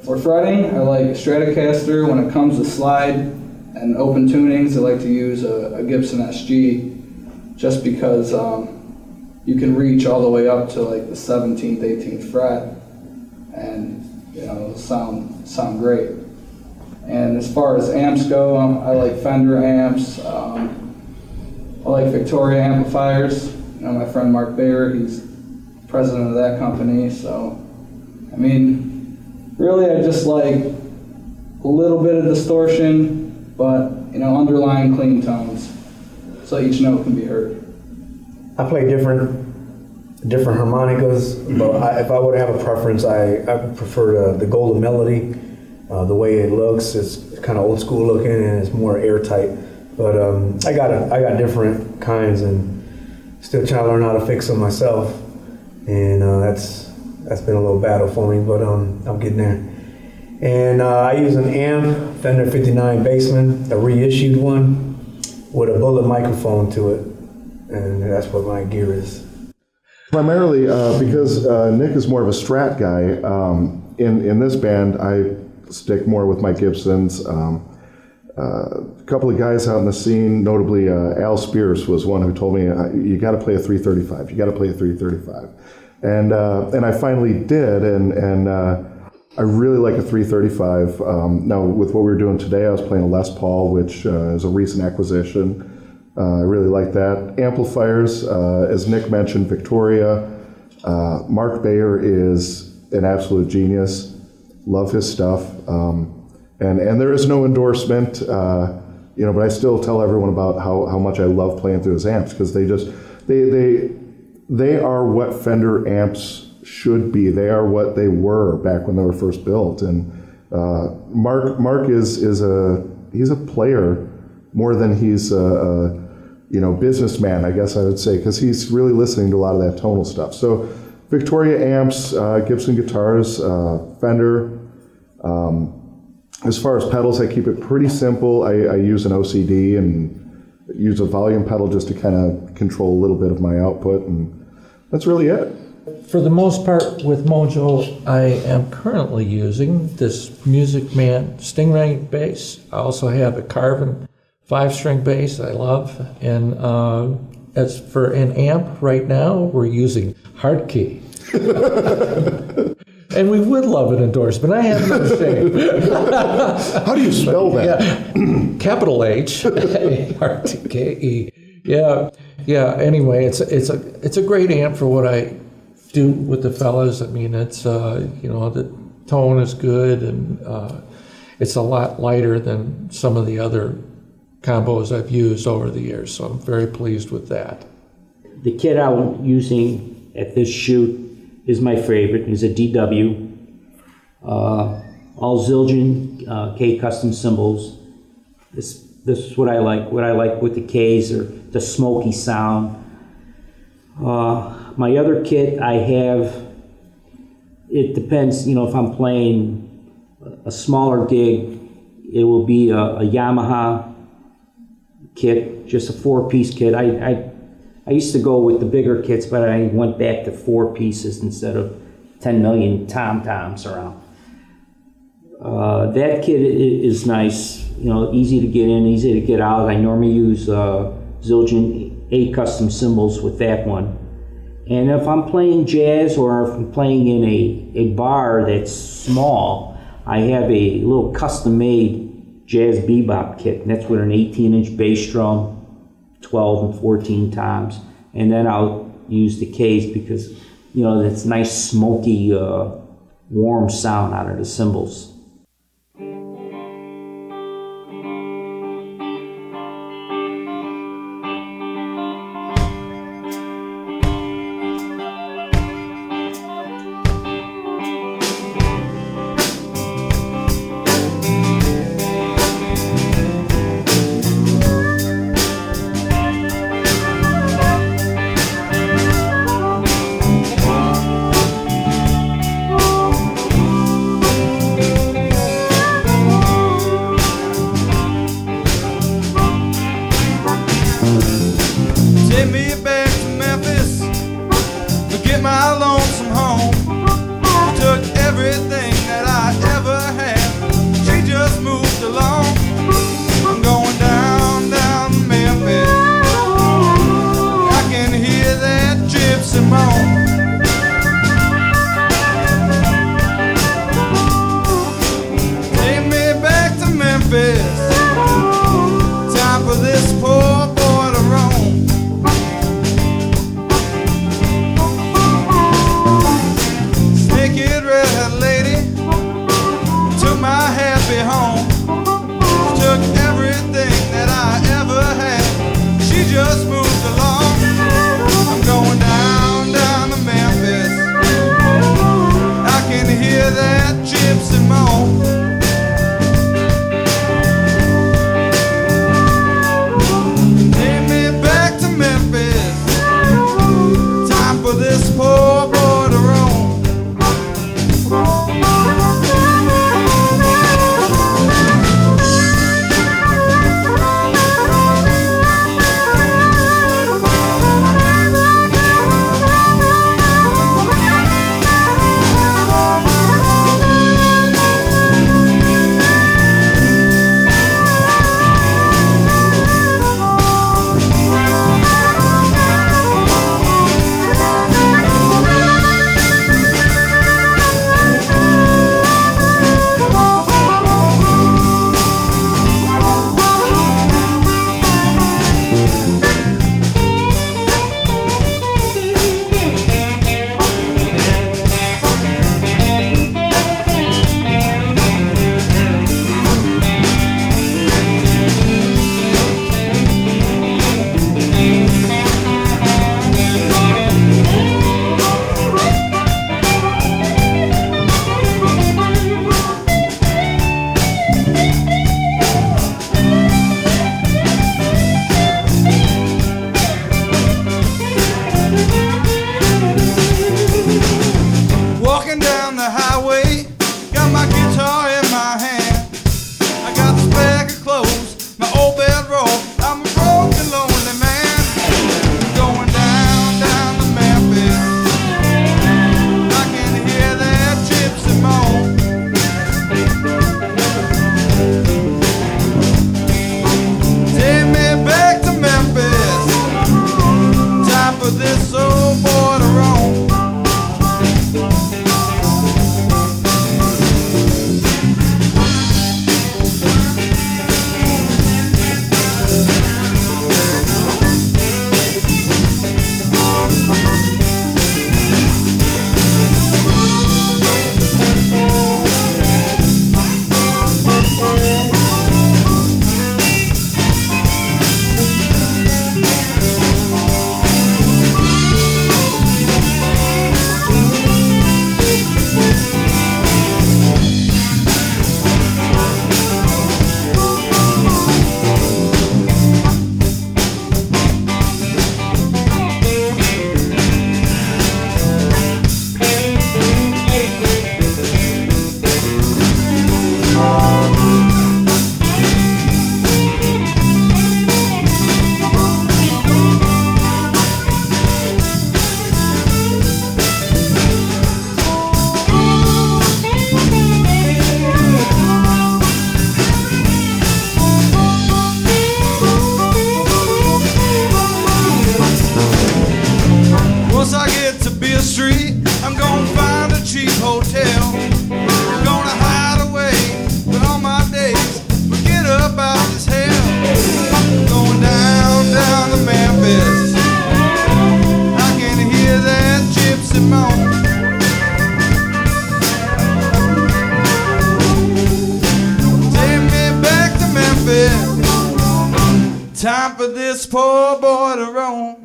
For fretting, I like Stratocaster. When it comes to slide and open tunings, I like to use a Gibson SG just because you can reach all the way up to like the 17th, 18th fret and it'll sound great. And as far as amps go, I like Fender amps. I like Victoria amplifiers. My friend Mark Bayer, he's president of that company. So, I mean, really I just like a little bit of distortion, but underlying clean tones, so each note can be heard. I play different harmonicas, but if I were to have a preference, I prefer the Golden Melody. The way it looks, it's kind of old school looking and it's more airtight. But I got different kinds and still trying to learn how to fix them myself. And that's been a little battle for me, but I'm getting there. And I use an amp, Fender 59 Bassman, a reissued one with a bullet microphone to it, and that's what my gear is. Primarily because Nick is more of a Strat guy. In this band, I stick more with my Gibsons. A couple of guys out in the scene, notably Al Spears was one who told me, you got to play a 335. You got to play a 335. And I finally did, and I really like a 335. Now, with what we were doing today, I was playing a Les Paul, which is a recent acquisition. I really like that. Amplifiers, as Nick mentioned, Victoria. Mark Bayer is an absolute genius. Love his stuff. And there is no endorsement, but I still tell everyone about how much I love playing through his amps, because they are what Fender amps should be. They are what they were back when they were first built. And Mark is he's a player more than he's a businessman, I guess I would say, because he's really listening to a lot of that tonal stuff. So Victoria amps, Gibson guitars, Fender. As far as pedals, I keep it pretty simple. I use an OCD and use a volume pedal just to kind of control a little bit of my output, and that's really it. For the most part with Mojo, I am currently using this Music Man Stingray bass. I also have a Carvin 5-string bass I love, and as for an amp right now, we're using Hardkey. And we would love an endorsement. I have no shame. How do you spell that? Yeah. Capital H, A-R-T-K-E. Yeah. Anyway, it's a great amp for what I do with the fellas. I mean, it's the tone is good, and it's a lot lighter than some of the other combos I've used over the years. So I'm very pleased with that. The kit I'm using at this shoot is my favorite. It's a DW, all Zildjian K custom cymbals. This is what I like. What I like with the Ks are the smoky sound. My other kit I have, it depends, if I'm playing a smaller gig, it will be a Yamaha kit, just a 4-piece kit. I used to go with the bigger kits, but I went back to 4 pieces instead of 10 million tom-toms around. That kit is nice, easy to get in, easy to get out. I normally use Zildjian 8 custom cymbals with that one. And if I'm playing jazz or if I'm playing in a bar that's small, I have a little custom-made jazz bebop kit, and that's with an 18-inch bass drum, 12 and 14 toms, and then I'll use the Ks because that's nice smoky warm sound out of the cymbals. my happy home. She took everything that I ever had. She just moved along. I'm going down, down to Memphis. I can hear that gypsy moan. Take me back to Memphis. Time for this poor boy to roam. Time for this poor boy to roam.